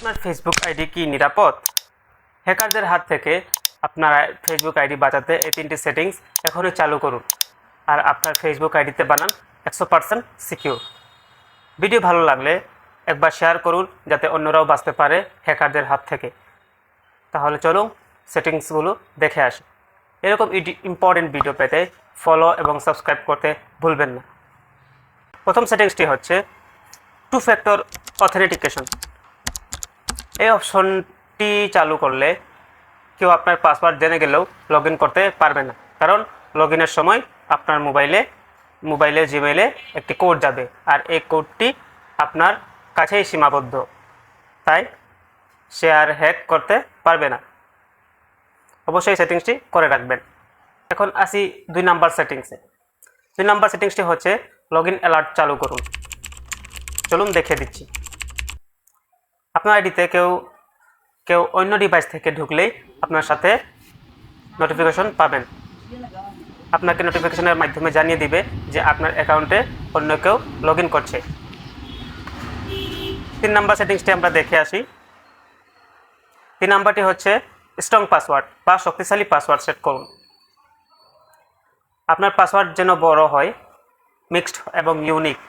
আপনার Facebook ID কি নিরাপদ? হ্যাকারদের হাত থেকে আপনার ফেসবুক আইডি বাঁচাতে এই 3টি সেটিংস এখনই চালু করুন আর আপনার ফেসবুক আইডিতে বানান 100% সিকিউর। ভিডিও ভালো লাগলে একবার শেয়ার করুন যাতে অন্যরাও বাঁচতে পারে হ্যাকারদের হাত থেকে। তাহলে চলুন সেটিংসগুলো দেখে আসি। এরকম ইম্পর্টেন্ট ভিডিও পেতে ফলো এবং সাবস্ক্রাইব করতে ভুলবেন না। প্রথম সেটিংসটি হচ্ছে 2 ফ্যাক্টর অথেন্টিকেশন। এই অপশনটি চালু করলে কেউ আপনার পাসওয়ার্ড জেনে গেলেও লগ ইন করতে পারবে না, কারণ লগ ইনের সময় আপনার মোবাইলে জিমেইলে একটি কোড যাবে আর এই কোডটি আপনার কাছেই সীমাবদ্ধ, তাই সে আর হ্যাক করতে পারবে না। অবশ্যই সেটিংসটি করে রাখবেন। এখন আসি 2 নাম্বার সেটিংসে। 2 নাম্বার সেটিংসটি হচ্ছে লগ ইন অ্যালার্ট চালু করুন। চলুন দেখে দিচ্ছি। আপনার আইডিতে কেউ অন্য ডিভাইস থেকে ঢুকলেই আপনার সাথে নোটিফিকেশন পাবেন। আপনাকে নোটিফিকেশনের মাধ্যমে জানিয়ে দিবে যে আপনার অ্যাকাউন্টে অন্য কেউ লগ ইন করছে। 3 নাম্বার সেটিংসটি আমরা দেখে আসি। 3 নাম্বারটি হচ্ছে স্ট্রং পাসওয়ার্ড বা শক্তিশালী পাসওয়ার্ড সেট করুন। আপনার পাসওয়ার্ড যেন বড় হয়, মিক্সড এবং ইউনিক,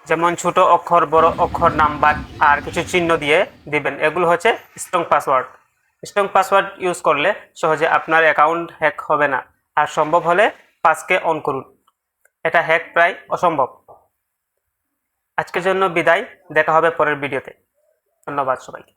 যেমন ছোট অক্ষর, বড় অক্ষর, নাম্বার আর কিছু চিহ্ন দিয়ে দিবেন। এগুলো হচ্ছে strong password. Strong password use করলে সহজে আপনার অ্যাকাউন্ট হ্যাক হবে না, আর সম্ভব হলে পাসকে অন করুন। এটা হ্যাক প্রায় অসম্ভব। আজকের জন্য বিদায়, দেখা হবে পরের ভিডিওতে। ধন্যবাদ সবাইকে।